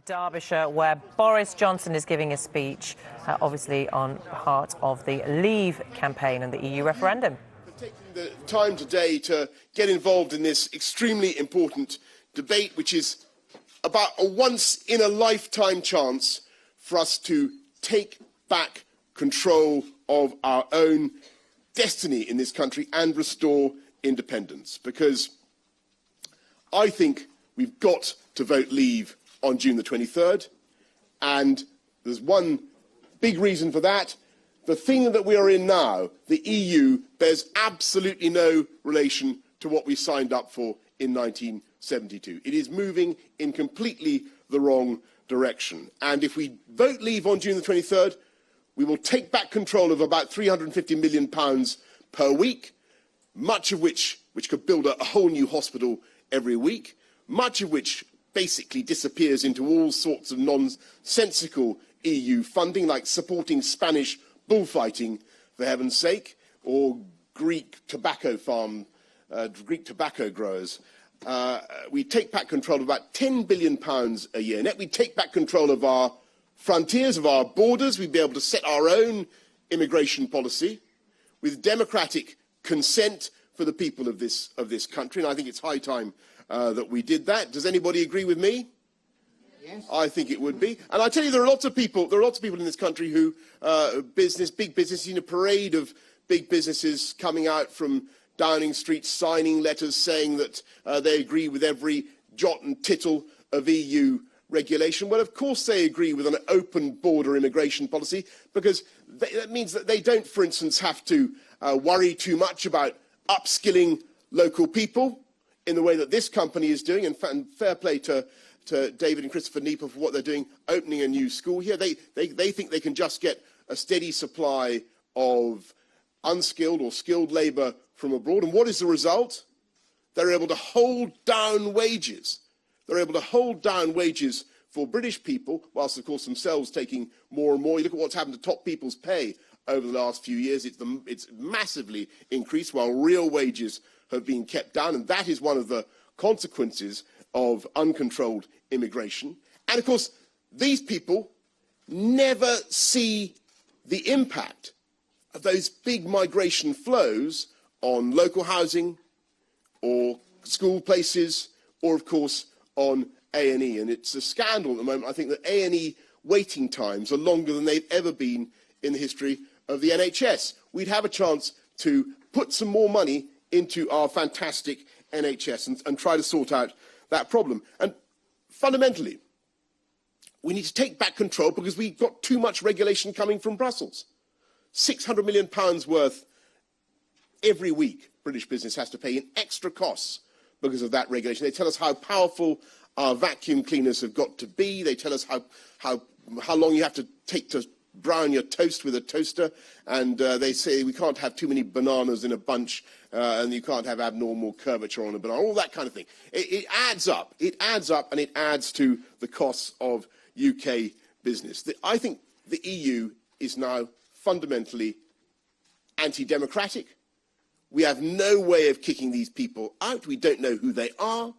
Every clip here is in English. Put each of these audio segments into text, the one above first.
Derbyshire, where Boris Johnson is giving a speech, obviously on part of the Leave campaign and the EU referendum. For taking the time today to get involved in this extremely important debate, which is about a once-in-a-lifetime chance for us to take back control of our own destiny in this country and restore independence. Because I think we've got to vote Leave on June the 23rd, and there's one big reason for that. The thing that we are in now, the EU, bears absolutely no relation to what we signed up for in 1972. It is moving in completely the wrong direction. And if we vote Leave on June the 23rd, we will take back control of about £350 million per week, much of which could build a whole new hospital every week, much of which basically disappears into all sorts of nonsensical EU funding, like supporting Spanish bullfighting, for heaven's sake, or Greek tobacco growers. We take back control of about £10 billion a year. Net, we take back control of our frontiers, of our borders. We'd be able to set our own immigration policy with democratic consent for the people of this country. And I think it's high time that we did that. Does anybody agree with me? Yes. I think it would be. And I tell you, there are lots of people in this country who, big business, a parade of big businesses coming out from Downing Street, signing letters saying that they agree with every jot and tittle of EU regulation. Well, of course they agree with an open border immigration policy, because that means that they don't, for instance, have to worry too much about upskilling local people in the way that this company is doing, and fair play to David and Christopher Nieper for what they're doing, opening a new school here. They think they can just get a steady supply of unskilled or skilled labour from abroad. And what is the result? They're able to hold down wages. They're able to hold down wages for British people, whilst, of course, themselves taking more and more. You look at what's happened to top people's pay over the last few years. It's massively increased, while real wages have been kept down, and that is one of the consequences of uncontrolled immigration. And of course, these people never see the impact of those big migration flows on local housing or school places, or of course on A&E. And it's a scandal at the moment. I think that A&E waiting times are longer than they've ever been in the history of the NHS. We'd have a chance to put some more money into our fantastic NHS and try to sort out that problem. And fundamentally, we need to take back control because we've got too much regulation coming from Brussels. £600 million worth every week British business has to pay in extra costs because of that regulation. They tell us how powerful our vacuum cleaners have got to be. They tell us how long you have to take to brown your toast with a toaster, and they say we can't have too many bananas in a bunch, and you can't have abnormal curvature on a banana, all that kind of thing. It adds up, and it adds to the costs of UK business. I think the EU is now fundamentally anti-democratic. We have no way of kicking these people out. We don't know who they are.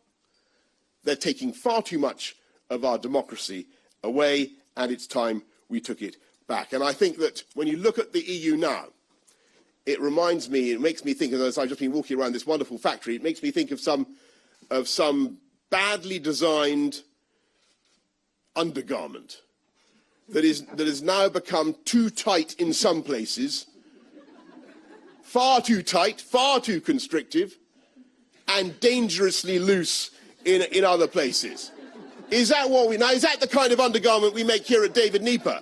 They're taking far too much of our democracy away, and it's time we took it back. And I think that when you look at the EU now, it makes me think, as I've just been walking around this wonderful factory, it makes me think of some badly designed undergarment that has now become too tight in some places, far too tight, far too constrictive, and dangerously loose in other places. Is that the kind of undergarment we make here at David Nieper?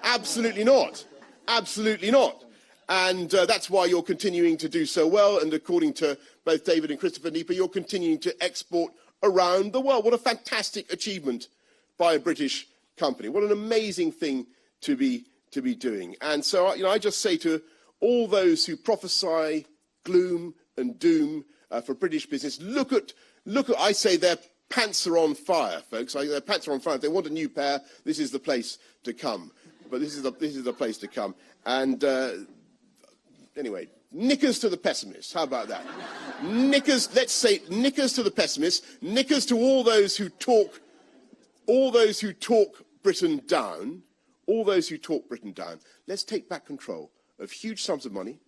Absolutely not. Absolutely not. And that's why you're continuing to do so well. And according to both David and Christopher Nieper, you're continuing to export around the world. What a fantastic achievement by a British company. What an amazing thing to be doing. And so, I just say to all those who prophesy gloom and doom for British business, look at, I say their pants are on fire, folks. Their pants are on fire. If they want a new pair, this is the place to come. But this is the place to come. And anyway, knickers to the pessimists. How about that? Knickers, let's say knickers to the pessimists, knickers to all those who talk all those who talk Britain down, let's take back control of huge sums of money,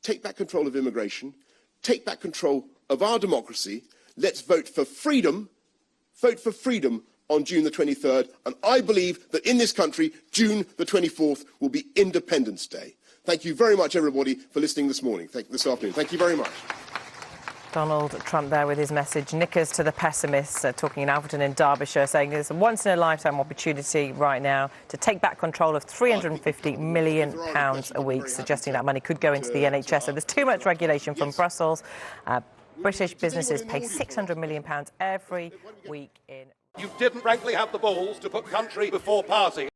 take back control of immigration, take back control of our democracy. Let's vote for freedom on June the 23rd. And I believe that in this country, June the 24th will be Independence Day. Thank you very much, everybody, for listening this afternoon. Thank you very much. Donald Trump there with his message. Knickers to the pessimists, talking in Alverton in Derbyshire, saying there's a once-in-a-lifetime opportunity right now to take back control of £350 million a week, suggesting that money could go into the NHS. So there's too much regulation from Brussels. British businesses pay £600 million every week in... You didn't, frankly, have the balls to put country before party.